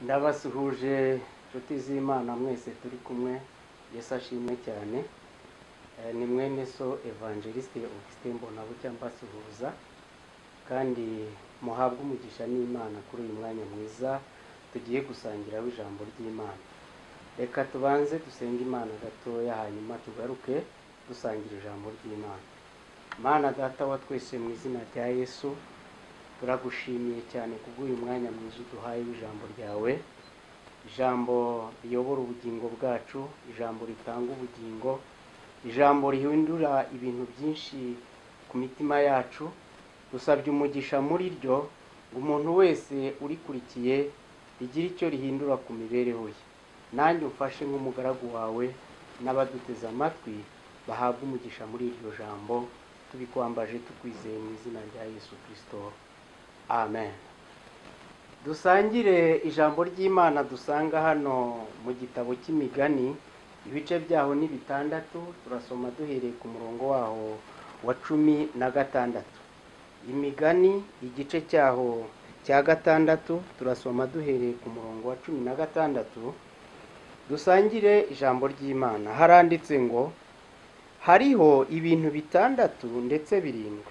Ndabasuhuje inshuti z'Imana mwese turi kumwe. Yesu ashimwe cyane. Ni mwene so Evangeliste Augustin Mbonabucya mbasuhuza, kandi muhabwe umugisha n'Imana kuri uyu mwanya mwiza tugiye gusangira w'ijambo ry'Imana. Reka tubanze dusenge Imana gatoya, hanyuma tugaruke dusangira ijambo ry'Imana. Mana data wa twese, mu izina rya Yesu turagushimiye cyane kubw'uyu mwanya mwiza uduhaye w'ijambo ryawe, ijambo riyobora ubugingo bwacu, ijambo ritanga ubugingo, ijambo rihindura ibintu byinshi ku mitima yacu. Dusabye umugisha muri ryo ngo umuntu wese urikurikiye rigira icyo rihindura ku mibereho ye. Nanjye umfashe nk'umugaragu wawe n'abaduteze amatwi bahabwe umugisha muri iryo jambo, tubikwambaje tukwizeye mu izina rya Yesu Kristo, amen. Dusangire ijambo ry'Imana dusanga hano mu gitabo cy'Imigani. Ibice byaho ni 6, turasoma duhereye ku murongo waho wa 16. Imigani igice cyaho cya 6 turasoma duhereye ku murongo wa 16. Dusangire ijambo ry'Imana. Haranditse ngo, hariho ibintu 6 ndetse 7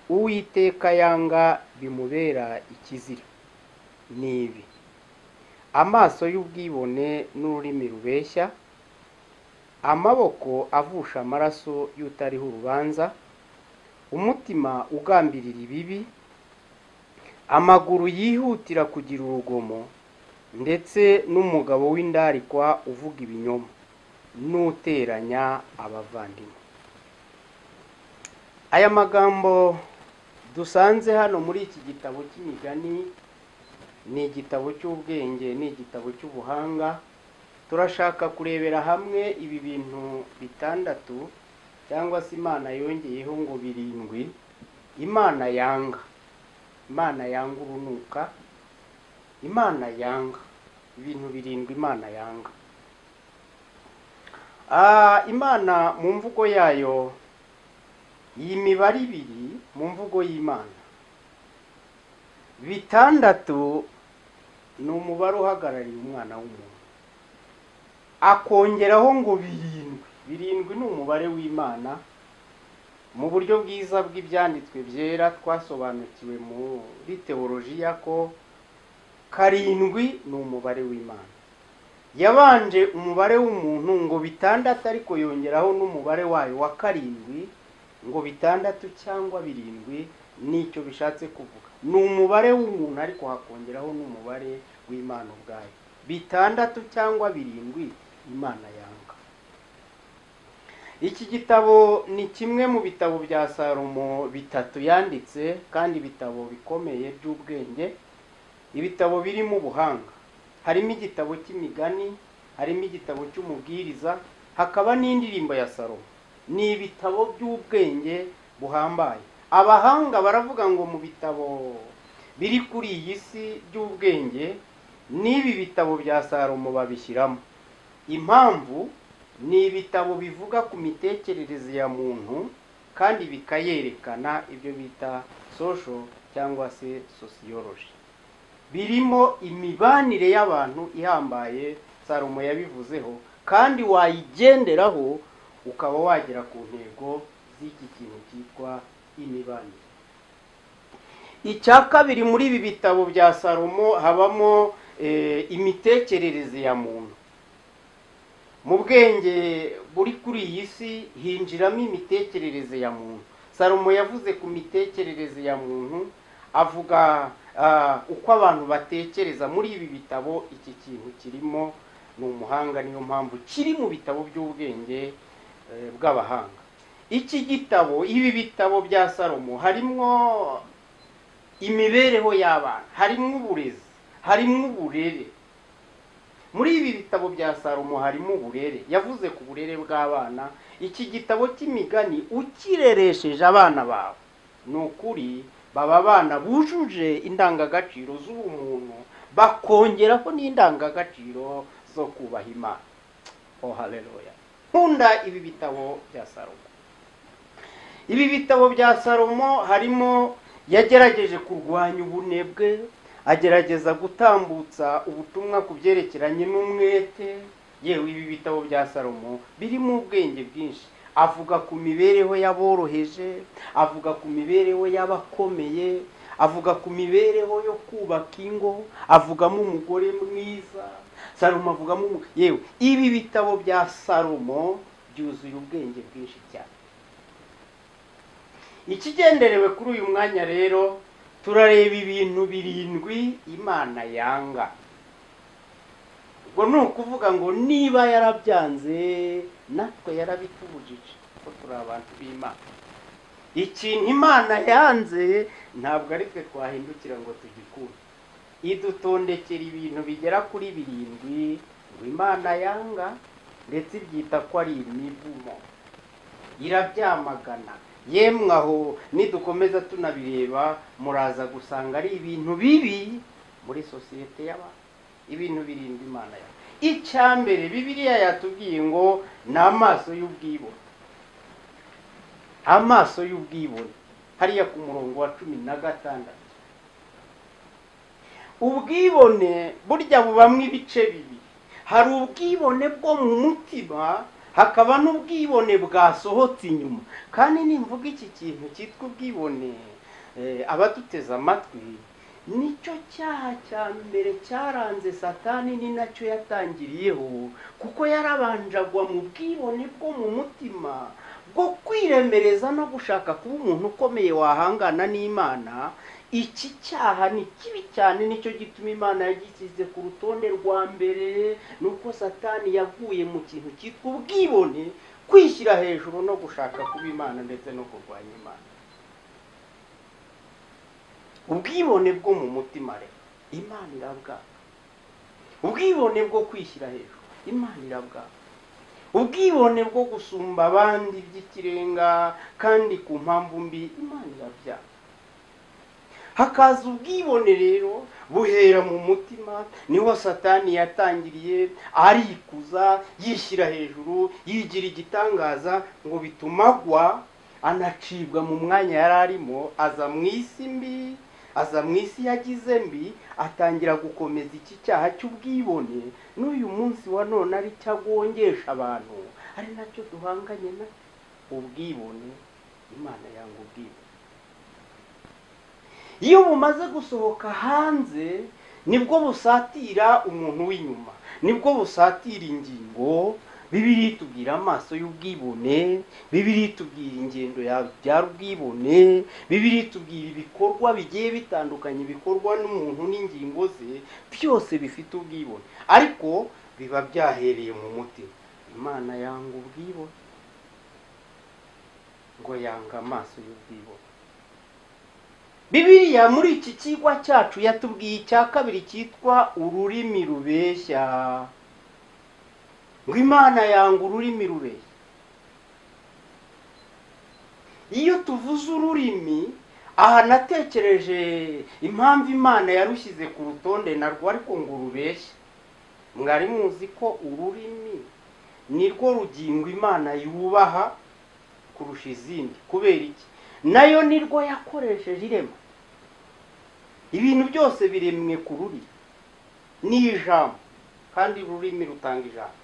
Uwiteka yanga bimubera ikizira. Nibi: amaso y'ubwibone n'ururimi rubeshya, amaboko avusha amaraso y'utariho urubanza, umutima ugambirira ibibi, amaguru yihutira kugira urugomo, ndetse n'umugabo w'indarikwa uvuga ibinyoma, n'uteranya abavandimwe. Aya magambo dusanze hano muri iki gitabo cy'Imigani ni igitabo cy'ubwenge, ni igitabo cy'ubuhanga. Turashaka kurebera hamwe ibi bintu 6, cyangwa se Imana yongeyeho ngo 7, Imana yanga. Imana yanga urunuka, Imana yanga ibintu 7 Imana yanga. Imana mu mvugo yayo, iyi mibare 2 mu mvugo y'Imana, 6 ni umubare uhagarariye umwana w'umuntu, akongeraho ngo 7 ni umubare w'Imana. Mu buryo bwiza bw'ibyanditswe byera twasobanukiwe muri teolojiya ko 7 ni umubare w'Imana. Yabanje umubare w'umuntu ngo 6, ariko yongeraho n'umubare wayo wa 7 ngo 6 cyangwa 7. Nicyo bishatse kuvuga, ni umubare w'umuntu ariko hakongeraho n'umubare w'Imana ubwayo. 6 cyangwa 7 Imana yanga. Iki gitabo ni kimwe mu bitabo bya Salomo 3 yanditse, kandi ibitabo bikomeye by'ubwenge, ibitabo birimo ubuhanga. Harimo igitabo cy'Imigani, harimo igitabo cy'Umubwiriza, hakaba n'indirimbo ya Salomo. Ni ibitabo by'ubwenge buhambaye. Abahanga baravuga ngo mu bitabo biri kuri iyi si by'ubwenge, n'ibi bitabo bya Salomo babishyiramo. Impamvu ni ibitabo bivuga ku mitekerereze ya muntu, kandi bikayerekana ibyo bita social cyangwa se sociology. Birimo imibanire y'abantu ihambaye Salomo yabivuzeho, kandi wayigenderaho ukaba wagera ku ntego z'iki kintu cyitwa imibanire. Icya kabiri, muri ibi bitabo bya Salomo habamo imitekerereze ya muntu. Mu bwenge buri kuri iyi si hinjiramo imitekerereze ya muntu. Salomo yavuze ku mitekerereze ya muntu, avuga uko abantu batekereza. Muri ibi bitabo iki kintu kirimo, ni umuhanga, niyo mpamvu kiri mu bitabo by'ubwenge bw'abahanga. Iki gitabo, ibi bitabo bya Salomo, harimo imibereho y'abana, harimo uburezi, harimo uburere. Muri ibi bitabo bya Salomo harimo uburere. Yavuze ku burere bw'abana. Iki gitabo cy'Imigani ukireresheje abana bawe, ni ukuri baba abana bujuje indangagaciro z'ubumuntu, bakongeraho n'indangagaciro zo kubaha Imana. Oh, haleluya! Nkunda ibi bitabo bya Salomo. Ibi bitabo bya Salomo harimo yagerageje kurwanya ubunebwe, agerageza gutambutsa ubutumwa ku byerekeranye n'umwete. Yewe ibi bitabo bya Salomo birimo ubwenge bwinshi. Avuga ku mibereho y'aboroheje, avuga ku mibereho y'abakomeye, avuga ku mibereho yo kubaka ingo, avugamo umugore mwiza. Salomo avugamo yewe ibi bitabo bya Salomo byuzuye ubwenge bwinshi cyane. Ikigenderewe kuri uyu mwanya rero, turareba ibintu 7 Imana yanga. Ubwo ni ukuvuga ngo niba yarabyanze natwe yarabitubujije ko turi abantu b'Imana. Ikintu Imana yanze ntabwo ari twe twahindukira ngo tugikure. Idutondekera ibintu bigera kuri 7 ngo Imana yanga, ndetse ibyita ko ari imivumo, irabyamagana. Yemwe aho nidukomeza tunabireba muraza gusanga ari ibintu bibi muri sosiyete y'abantu. Ibintu 7 Imana yanga. Icyambere Bibiliya yatubwiye ngo ni amaso y'ubwibone. Amaso y'ubwibone hariya ku murongo wa 16. Ubwibone burya bubamwe ibice bibiri. Hari ubwibone bwo mu mutima, hakaba n'ubwibone bwasohotse inyuma. Kandi nimvuga iki kintu cyitwa ubwibone, abaduteze amatwi, nicyo cyaha cya mbere cyaranze Satani, ni nacyo yatangiriyeho, kuko yarabanjagwa mu bwibone bwo mu mutima bwo kwiremereza no gushaka kuba umuntu ukomeye wahangana n'Imana. Iki cyaha ni kibi cyane, nicyo gituma Imana yagisize ku rutonde rwa mbere. Nuko Satani yaguye mu kintu cyitwa ubwibone, kwishyira hejuru no gushaka kuba Imana ndetse no kurwanya Imana. Ubwibone bwo mu mutima rero Imana irabwanga. Ubwibone bwo kwishyira hejuru Imana irabwanga. Ubwibone bwo gusumba abandi by'ikirenga kandi ku mpamvu mbi Imana irabyanga. Hakaza ubwibone rero buhera mu mutima, niho Satani yatangiriye, arikuza, yishyira hejuru, yigira igitangaza ngo bitumagwa, anacibwa mu mwanya yari arimo, aza mu isi mbi, aza mu isi yagize mbi, atangira gukomeza iki cyaha cy'ubwibone. N'uyu munsi wa none ari cyagongesha abantu, ari nacyo duhanganye na ubwibone. Imana yanga ubwibone. Iyo bumaze gusohoka hanze nibwo busatira umuntu w'inyuma, nibwo busatira ingingo. Bibiliya itubwira amaso y'ubwibone, Bibiliya itubwira ingendo yabyara ubwibone, Bibiliya itubwira ibikorwa bigiye bitandukanye bikorwa n'umuntu n'ingingo ze, byose bifite ubwibone, ariko biba byahereye mu mutima. Imana yanga ubwibone, ngo yanga amaso y'ubwibone. Bibiliya muri iki kigwa cyacu yatubwiye icya kabiri cyitwa ururimi rubeshya. Ngo Imana yanga ururimi rubeshya. Iyo tuvuze ururimi, aha natekereje impamvu Imana yarushyize ku rutonde narwo ariko ngo rubeshya. Mwari muzi ko ururimi nirwo rugingo Imana yubaha kurusha izindi. Kubera iki? Nayo nirwo yakoresheje irema. Ibintu byose biremwe ku rurimi, ni ijambo, kandi ururimi rutanga ijambo.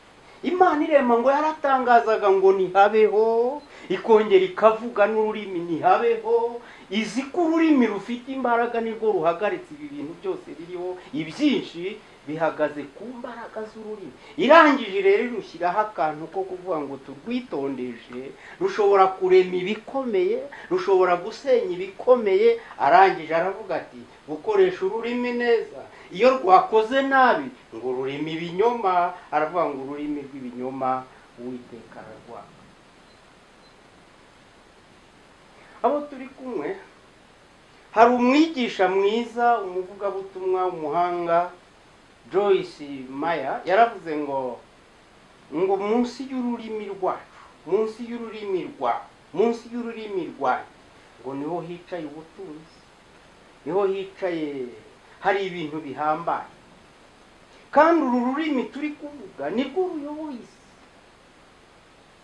Imana irema ngo yaratangazaga ngo nihabeho, ikongera ikavuga n'ururimi nihabeho. Izi ko ururimi rufite imbaraga nirwo ruhagaritse ibi bintu byose biriho. Ibyinshi bihagaze ku mbaraga z'ururimi. Irangije rero irushyiraho akantu ko kuvuga ngo turwitondeshe, rushobora kurema ibikomeye, rushobora gusenya ibikomeye. Arangije aravuga ati gukoresha ururimi neza, iyo rwakoze nabi ngo rurimi ibinyoma. Aravuga ngo ururimi rw'ibinyoma Uwiteka ararwanga. Abo turi kumwe, hari umwigisha mwiza, umuvugabutumwa, umuhanga, Joyce Meyer, yaravuze ngo munsi y'ururimi rwacu, munsi y'ururimi rwanyu, ngo niho hicaye ubutunzi, niho hicaye hari ibintu bihambaye. Kandi uru rurimi turi kuvuga nirwo ruyoboye isi.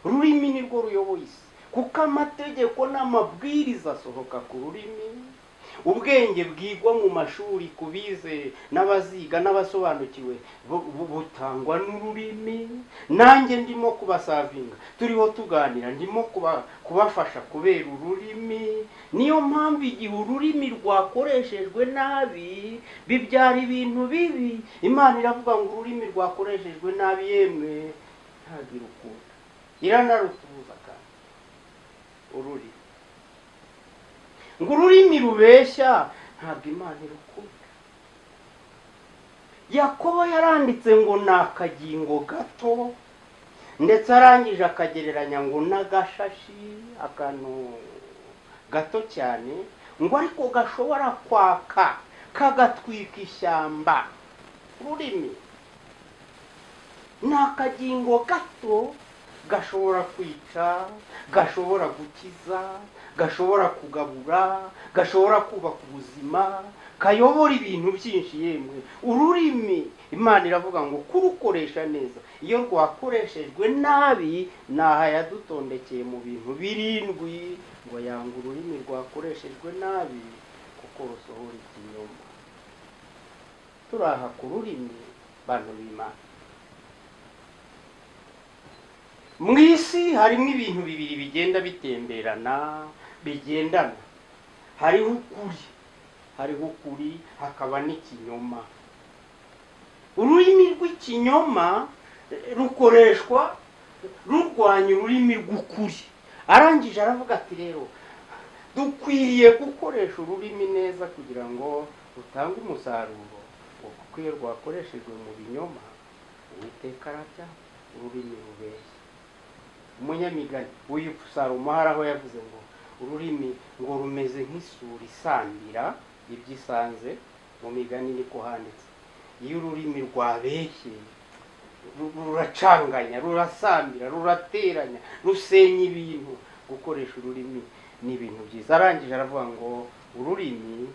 Ururimi nirwo ruyoboye isi, kuko amategeko n'amabwiriza asohoka ku rurimi, ubwenge bwigwa mu mashuri kubize n'abaziga n'abasobanukiwe butangwa n'ururimi. Nanjye ndimo kubasavinga, turiho tuganira, ndimo kubafasha kubera ururimi. Niyo mpamvu igihe ururimi rwakoreshejwe nabi bibyara ibintu bibi. Imana iravuga ngo ururimi rwakoreshejwe nabi yemwe ntagira ukunda, iranarutubuza kandi ururimi. Ngo ururimi rubeshya ntabwo Imana irukunda. Yakobo yaranditse ngo ni akagingo gato, ndetse arangije akagereranya ngo n'agashashi, akantu gato cyane, ngo ariko gashobora kwaka kagatwika ishyamba. Ururimi ni akagingo gato, gashobora kwica, gashobora gukiza, gashobora kugabura, gashobora kubaka ubuzima, kayobora ibintu byinshi yemwe. Ururimi Imana iravuga ngo kurukoresha neza. Iyo rwakoreshejwe nabi, naha yadutondekeye mu bintu birindwi ngo yanga ururimi rwakoreshejwe nabi kuko rusohora ikinyoma. Turaha ku rurimi bantu b'Imana. Mu isi harimo ibintu bibiri bigenda bitemberana, bigendana. Hariho ukuri, hakaba n'ikinyoma. Ururimi rw'ikinyoma rukoreshwa rurwanya ururimi rw'ukuri. Arangije aravuga ati rero dukwiriye gukoresha ururimi neza kugira ngo rutange umusaruro, kuko iyo rwakoreshejwe mu binyoma Uwiteka arabya ururimi rubeshya. Umunyamigani w'uyu Salomo hari aho yavuze ngo ururimi ngo rumeze nk'isuri isambira ibyo isanze. Mu migani niko handitse. Iyo ururimi rwabeshye ruracanganya, rurasambira, rurateranya, rusenya ibintu. Gukoresha ururimi ni ibintu byiza. Arangije aravuga ngo ururimi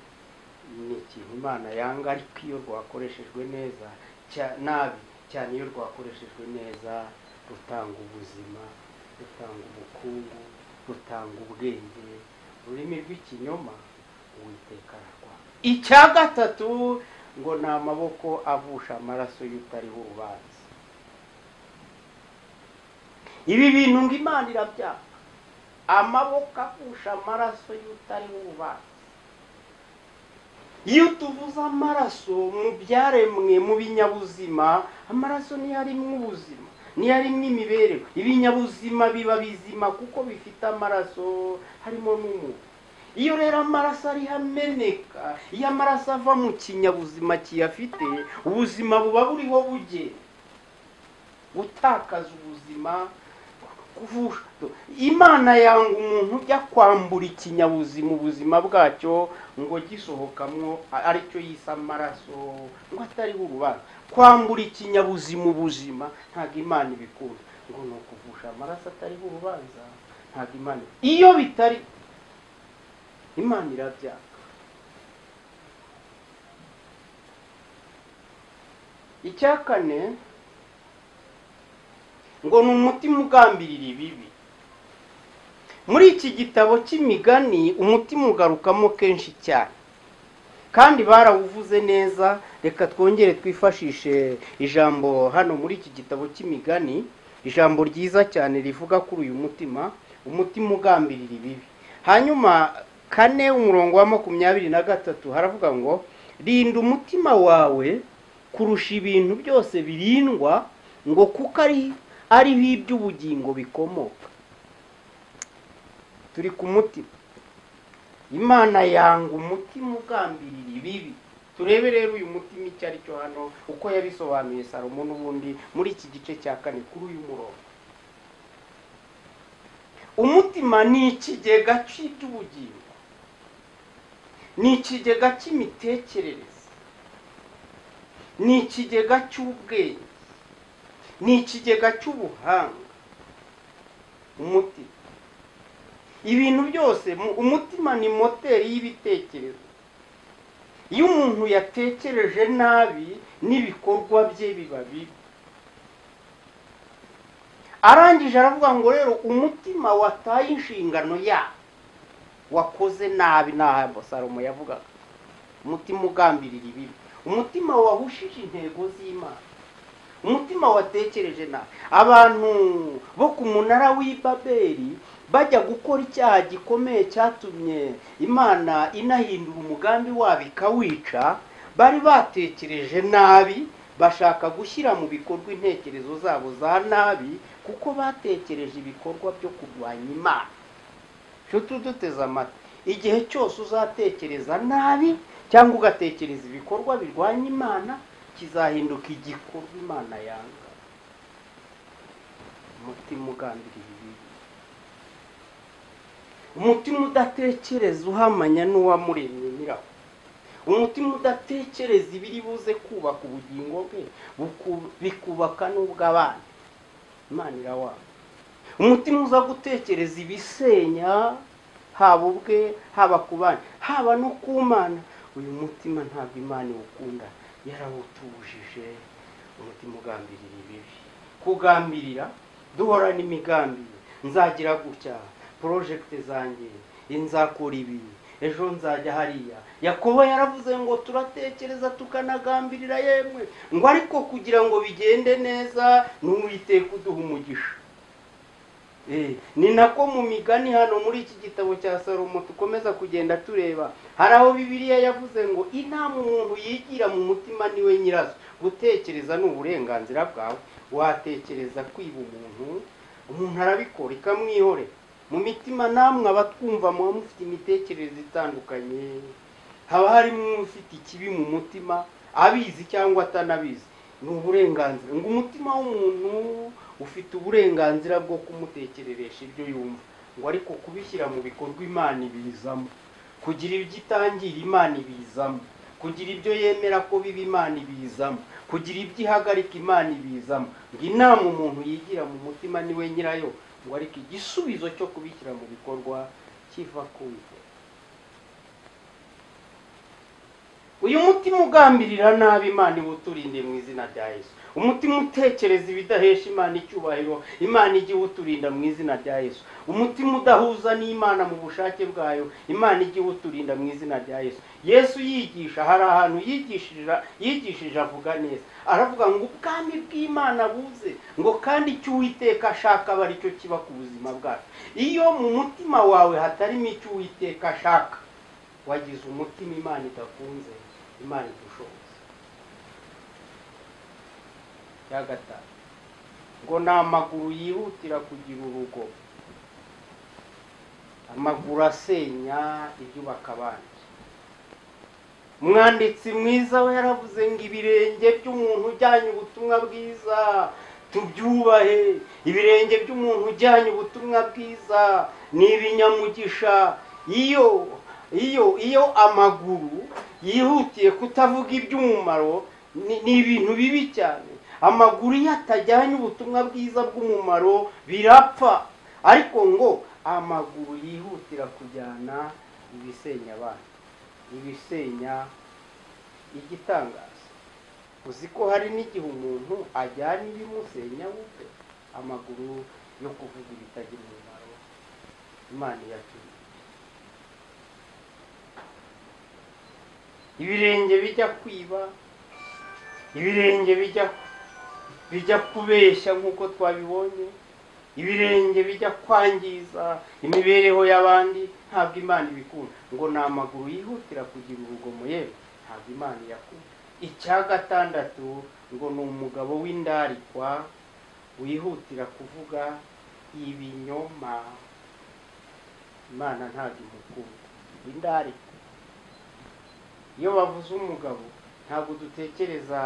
ni ikintu Imana yanga, ariko iyo rwakoreshejwe neza nabi cyane, iyo rwakoreshejwe neza rutanga ubuzima, rutanga ubukungu, rutanga ubwenge. Ururimi rw'ikinyoma Uwiteka ararwanga. Icya gatatu ngo ni amaboko avusha amaraso y'utariho urubanza. Ibi bintu ngo Imana irabyanga. Amaboko avusha amaraso y'utariho urubanza. Iyo tuvuze amaraso mu byaremwe, mu binyabuzima, amaraso niyo arimo ubuzima, niyo arimo imibereho. Ibinyabuzima biba bizima kuko bifite amaraso, harimo n'umuntu. Iyo rero amaraso ari ameneka, iyo amaraso ava mu kinyabuzima kiyafite, ubuzima buba buriho buge gutakaza ubuzima. Imana yanga umuntu ujya kwambura ikinyabuzima ubuzima bwacyo ngo gisohokamwo aricyo yisa amaraso, ngo atariho urubanza. Kwambura ikinyabuzima ubuzima ntabwo Imana ibikunda. Ngo ni ukuvusha amaraso atariho urubanza, ntabwo Imana. Iyo bitari, Imana irabyanga. Icya kane ngo ni umutima ugambirira ibibi. Muri iki gitabo cy'imigani umutima ugarukamo kenshi cyane, kandi barawuvuze neza. Reka twongere twifashishe ijambo hano muri iki gitabo cy'imigani, ijambo ryiza cyane rivuga kuri uyu mutima, umutima ugambirira ibibi. Hanyuma 4 umurongo wa 23 haravuga ngo rinda umutima wawe kurusha ibintu byose birindwa, ngo kuko ariho iby'ubugingo bikomoka. Turi ku mutima. Imana yanga umutima ugambirira ibibi. Turebe rero uyu mutima icyo ari cyo hano, uko yabisobanuye Salomo n'ubundi muri iki gice cya 4 kuri uyu murongo. Umutima ni ikigega cy'iby'ubugingo, ni ikigega cy'imitekerereze, ni ikigega cy'ubwenge, ni ikigega cy'ubuhanga. Umutima, ibintu byose, umutima ni moteri y'ibitekerezo. Iyo umuntu yatekereje nabi n'ibikorwa bye biba bibi. Arangije aravuga ngo rero umutima wataye inshingano yawo. wakoze nabi, ntabwo Salomo yavugaga. Umutima ugambirira ibibi, umutima wahushije intego z'Imana, umutima watekereje nabi. Abantu bo ku munara w'i Babeli bajya gukora icyaha gikomeye cyatumye Imana inahindura umugambi wabo ikawica, bari batekereje nabi, bashaka gushyira mu bikorwa intekerezo zabo za nabi, kuko batekereje ibikorwa byo kurwanya Imana. Nshuti uduteze amatwi, igihe cyose uzatekereza nabi cyangwa ugatekereza ibikorwa birwanya Imana, kizahinduka igikorwa Imana yanga. Umutima ugambirira ibibi, umutima udatekereza uhamanya n'uwamuremye nyirawo, umutima udatekereza ibiri buze kubaka ubugingo bwe bikubaka n'ubw'abandi, Imana irawanga. Umutima uza gutekereza ibisenya, haba ubwe, haba ku bandi, haba no ku Mana, uyu mutima ntabwo Imana iwukunda, yarawutujije. Umutima ugambirira ibibi. Kugambirira, duhorana imigambi, nzagira gutya, project zanjye, nzakora ibi, ejo nzajya hariya. Yakobo yaravuze ngo turatekereza tukanagambirira yemwe, ngo ariko kugira ngo bigende neza n'Uwiteka uduha umugisha. Ni nako mu migani hano muri iki gitabo cya Salomo tukomeza kugenda tureba, hari aho Bibiliya yavuze ngo inama umuntu yigira mu mutima niwe nyirazo. Gutekereza ni uburenganzira bwawe. Watekereza kwiba umuntu arabikora ikamwihorera. Mu mitima namwe abatwumva muba mufite imitekerereze itandukanye, haba harimo ufite ikibi mu mutima, abizi cyangwa atanabizi. Ni uburenganzira, ngo umutima w'umuntu ufite uburenganzira bwo kumutekereresha ibyo yumva, ngo ariko kubishyira mu bikorwa Imana ibizamo. Kugira ibyo itangira Imana ibizamo, kugira ibyo yemera ko biba Imana ibizamo, kugira ibyo ihagarika Imana ibizamo. Ngo inama umuntu yigira mu mutima niwe nyirayo, ngo ariko igisubizo cyo kubishyira mu bikorwa kiva ku Uwiteka. Uyu mutima ugambirira nabi Imana iwuturinde mu izina rya Yesu. Umutima utekereza ibidahesha Imana icyubahiro, Imana ijye iwuturinda mu izina rya Yesu. Umutima udahuza n'Imana mu bushake bwayo, Imana ijye iwuturinda mu izina rya Yesu. Yesu yigisha, hari ahantu yigishije avuga neza, aravuga ngo ubwami bw'Imana buze, ngo kandi icyo Uwiteka ashaka aba aricyo kiba ku buzima bwacu. Iyo mu mutima wawe hatarimo icyo Uwiteka ashaka, wagize umutima Imana idakunze, Imana idushoboza. Ya gatanu, ngo ni amaguru yihutira kugira urugo, amaguru asenya ibyubaka abandi. Umwanditsi mwiza we yaravuze ngo ibirenge by'umuntu ujyanye ubutumwa bwiza tubyubahe. Ibirenge by'umuntu ujyanye ubutumwa bwiza ni ibinyamugisha. Iyo amaguru yihutiye kutavuga iby'umumaro, ni ibintu bibi cyane. Amaguru iyo atajyanye ubutumwa bwiza bw'umumaro birapfa. Ariko ngo amaguru yihutira kujyana ibisenya abandi, ibisenya. Igitangaza, uzi ko hari n'igihe umuntu ajyana ibimusenya ubwe, amaguru yo kuvuga ibitagira umumaro. Imana yaturinde. Ibirenge bijya kwiba, ibirenge bijya kubeshya nk'uko twabibonye, ibirenge bijya kwangiza imibereho y'abandi, ntabwo Imana ibikunda. Ngo ni amaguru yihutira kugira urugomo, yewe ntabwo Imana yakunda. Icya gatandatu, ngo ni umugabo w'indarikwa wihutira kuvuga ibinyoma, Imana ntabwo imukunda. Indarikwa, iyo bavuze umugabo ntabwo dutekereza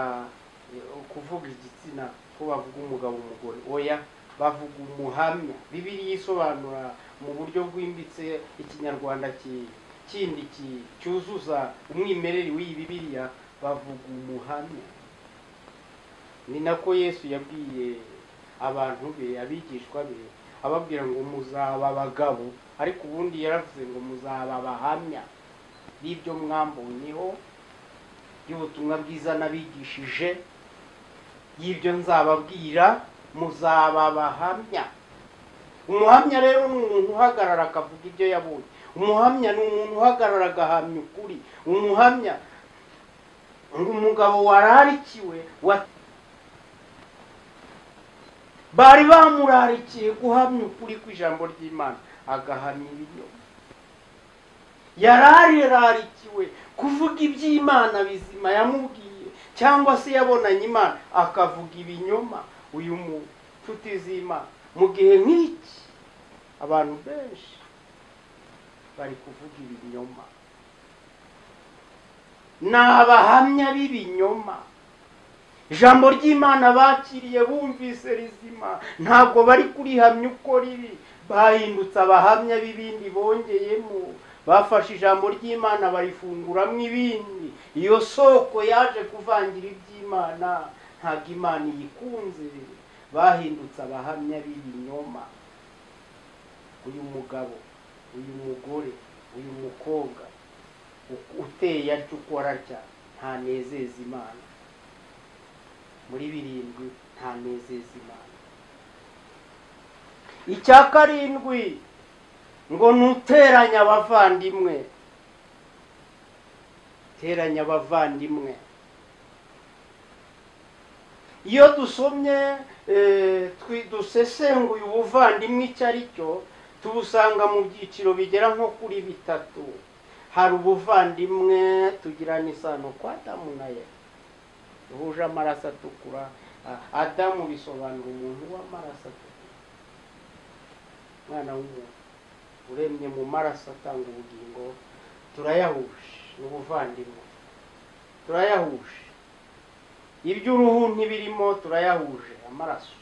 kuvuga igitsina ko bavuga umugabo umugore, oya, bavuga umuhamya. Bibiliya isobanura mu buryo bwimbitse ikinyarwanda kindi cyuzuza umwimerere w'iyi Bibiliya, bavuga umuhamya. Ni nako Yesu yabwiye abantu be, abigishwa be, ababwira ngo muzaba abagabo, ariko ubundi yaravuze ngo muzaba abahamya b'ibyo mwambonyeho, y'ubutumwa bwiza nabigishije, y'ibyo nzababwira muzaba abahamya. Umuhamya rero ni umuntu uhagarara akavuga ibyo yabonye. umuhamya ni umuntu uhagarara agahamya ukuri. Umuhamya ngo umugabo wararikiwe bari bamurarikiye guhamya ukuri kw'ijambo ry'Imana, agahamya ibinyoma. Yarararikiwe kuvuga iby'Imana bizima yamubwiye, cyangwa se yabonanye Imana akavuga ibinyoma. Uyu nshuti z'Imana, mu gihe nk'iki abantu benshi bari kuvuga ibinyoma, ni abahamya b'ibinyoma. Ijambo ry'Imana bakiriye bumvise rizima, ntabwo bari kurihamya uko riri, bahindutse abahamya b'ibindi bongeyemo. Bafashe ijambo ry'Imana barifunguramo ibindi. Iyo soko yaje kuvangira iby'Imana, ntabwo Imana iyikunze. Bahindutse abahamya b'ibinyoma. Uyu mugabo, uyu mugore, uyu mukobwa uteye atyo ukora atya ntanezeza Imana. Muri birindwi ntanezeza Imana. Icya karindwi ngo nuteranya abavandimwe. Teranya abavandimwe. Iyo dusomye dusesenguye ubuvandimwe icyo ari cyo, tubusanga mu byiciro bigera nko kuri bitatu. Hari ubuvandimwe tugirana isano kwa Adamu na Eva, duhuje amaraso atukura. Adamu bisobanura umuntu w'amaraso atukura, mwana w'umuntu uremye mu maraso atanga ubugingo. Turayahuje ubuvandimwe, turayahuje. Iby'uruhu ntibirimo, turayahuje amaraso.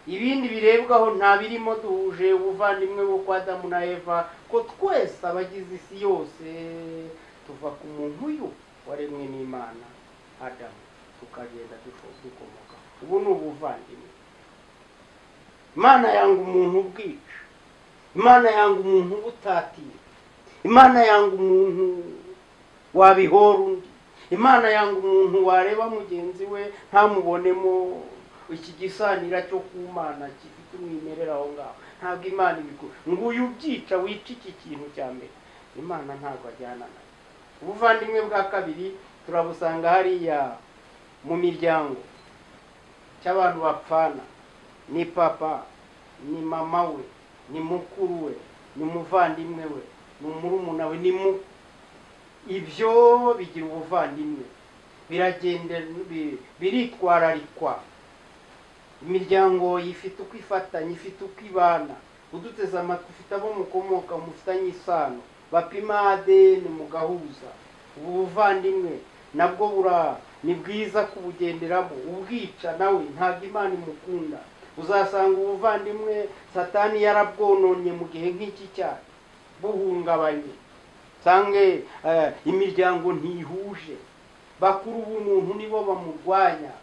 Ibindi birebwaho nta birimo. Duhuje ubuvandimwe bwo kwa Adamu na Eva, ko twese abagize isi yose tuva ku muntu uyu waremwe n'Imana Adamu, tukagenda dukomoka. Ubu ni ubuvandimwe. Imana yanga umuntu ubwica, Imana yanga umuntu ubutatira, Imana yanga umuntu wabihora undi, Imana yanga umuntu wareba mugenzi we ntamubonemo iki gisanira cyo ku Mana gifite umwimerere aho ngaho. Ntabwo Imana ibikora ngo uyu ubyica wica iki kintu cya mbere. Imana ntabwo ajyana nayo. Ubuvandimwe bwa kabiri turabusanga hariya mu miryango cy'abantu bapfana. Ni papa, ni mama we, ni mukuru we, ni umuvandimwe we, ni murumuna we, ibyo bigira ubuvandimwe. Biragenda biritwararikwa. Imiryango ifite uko ifatanya, ifite uko ibana. Uduteze amatwi ufite abo mukomoka mufitanye isano, bapima ADN mugahuza. Ubuvandimwe nabwo ni bwiza kubugenderamo. Ubwica nawe ntabwo Imana imukunda. Uzasanga ubuvandimwe Satani yarabwononye mu gihe nk'iki cyane, buhungabanye. Sange imiryango ntihuje, bakuru b'umuntu nibo bamurwanya.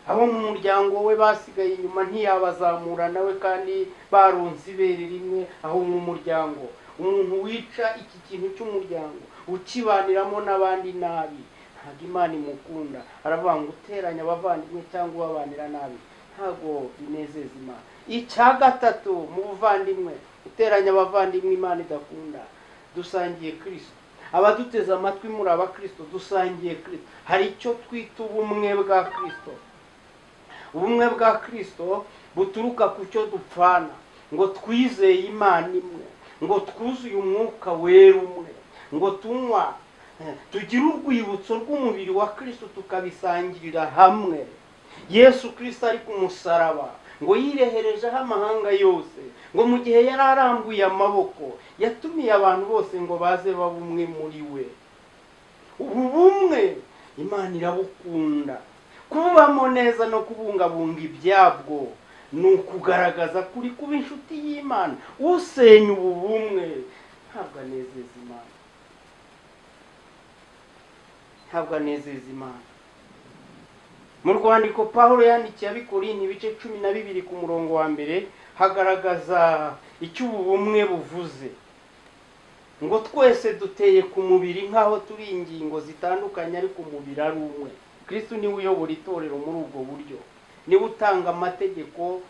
Abo mu muryango we basigaye inyuma ntiyabazamura nawe, kandi baronse ibere rimwe. Aho mu muryango umuntu wica iki kintu cy'umuryango, ukibaniramo n'abandi nabi, ntabwo Imana imukunda. Aravuga ngo uteranya abavandimwe cyangwa ubabanira nabi, ntabwo binezeza Imana. Icya gatatu mu buvandimwe, uteranya abavandimwe Imana idakunda. Dusangiye Kristo. Abaduteze amatwi muri abakristo, dusangiye Kristo. Hari icyo twita ubumwe bwa Kristo. Ubumwe bwa Kristo buturuka ku cyo dupfana, ngo twizeye Imana imwe, ngo twuzuye umwuka wera umwe, ngo tunywa tugire urwibutso rw'umubiri wa Kristo tukabisangirira hamwe. Yesu Kristo ari ku musaraba, ngo yireherejeho amahanga yose, ngo mu gihe yari arambuye amaboko yatumiye abantu bose ngo baze babe umwe muri we. Ubu bumwe Imana irabukunda. Kubamo neza no kubungabunga ibyabwo ni ukugaragaza kuri kuba inshuti y'Imana. Usenya ubu bumwe ntabwo anezeza Imana, ntabwo anezeza Imana. Mu rwandiko Pawulo yandikiye Abikorinto ibice 12 ku murongo wa mbere hagaragaza icyo ubu bumwe buvuze. Ngo twese duteye ku mubiri nk'aho turi ingingo zitandukanye, ariko umubiri ari umwe. Kristo niwe uyobora itorero muri ubwo buryo, niwe utanga amategeko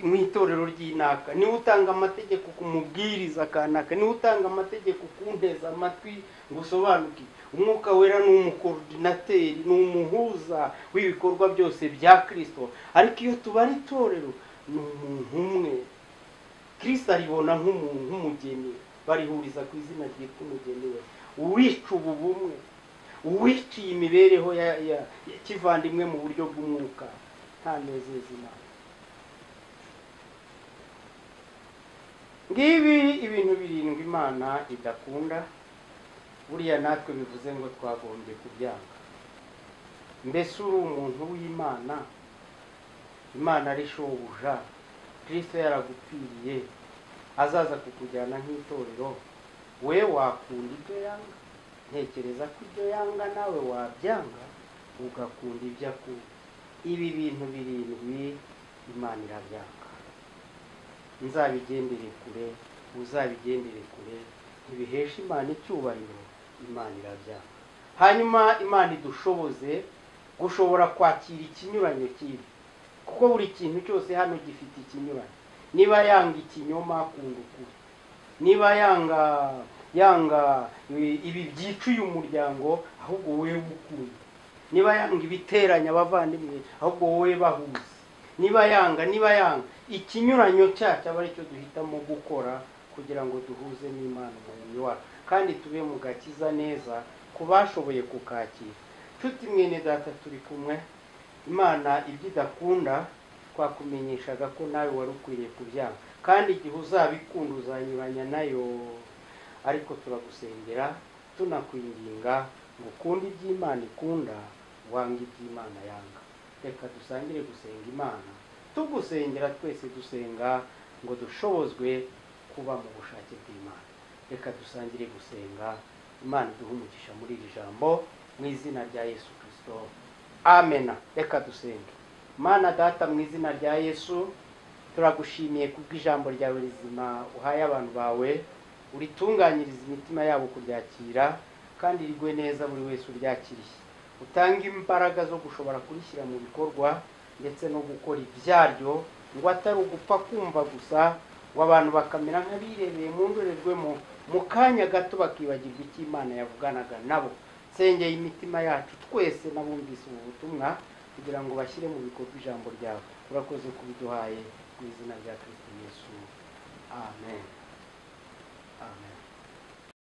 mu itorero ry'inaka, niwe utanga amategeko ku mubwiriza kanaka, niwe utanga amategeko kunteza amatwi ngo usobanuke. Umwuka wera ni umukoordinateri, ni umuhuza w'ibikorwa byose bya Kristo. Ariko iyo tubara itorero ni umuntu umwe. Kristo aribona nk'umugeni, barihuriza ku izina ryitwa umugeni we. Uwica ubu bumwe, uwiciye imibereho ya kivandimwe mu buryo bw'umwuka, ntanezeza Imana. Ngibi ibintu birindwi Imana idakunda, buriya natwe bivuze ngo twagombye kubyanga. Mbese uri umuntu w'Imana, Imana ari shobuja, Kristo yaragupfiriye, azaza kukujyana nk'itorero, we wakunda ibyo yanga? Ntekereza ko ibyo yanga nawe wabyanga ugakunda ibyo akunda. Ibi bintu birindwi Imana irabyanga. Nzabigendere kure, uzabigendere kure, ntibihesha Imana icyubahiro, Imana irabyanga. Hanyuma Imana idushoboze gushobora kwakira ikinyuranyo kibi, kuko buri kintu cyose hano gifite ikinyuranyo. Niba yanga ikinyoma, akunda ukuri. Niba yanga ibi byicuye umuryango, ahubwo wowe ukunda. Niba yanga ibiteranya abavandimwe, ahubwo wowe bahuza. Niba yanga ikinyuranyo cyacu aba aricyo duhitamo gukora kugira ngo duhuze n'Imana umuremyi wacu, kandi tube mu gakiza neza ku bashoboye kukakira. Nshuti mwene data turi kumwe, Imana ibyo idakunda twakumenyeshaga ko nawe wari ukwiriye kubyanga, kandi igihe uzabikunda uzanyuranya nayo. Ariko turagusengera tunakwinginga ngo ukunde iby'Imana ikunda, wanga iby'Imana yanga. Reka dusangire gusenga Imana, tugusengera twese dusenga ngo dushobozwe kuba mu bushake bw'Imana. Reka dusangire gusenga. Imana iduhe umugisha muri iri jambo mu izina rya Yesu Kristo, amen. Reka dusenge. Mana Data, mu izina rya Yesu turagushimiye kubw'ijambo ryawe rizima uhaye abantu bawe, uritunganyiriza imitima yabo kuryakira, kandi rigwe neza buri wese uryakiriye. Utanga imbaraga zo gushobora kurishyira mu bikorwa ndetse no gukora ibyaryo, ngo atari ugupfa kumva gusa, ngo abantu bakamera nk'abirebeye mu ndorerwamo mu kanya gato bakibagirwa icyo Imana yavuganaga nabo. Sengeye imitima yacu twese n'abumvise ubu butumwa kugira ngo bashyire mu bikorwa ijambo ryawe. Urakoze kubiduhaye mu izina rya Kristo Yesu, amen. Amen.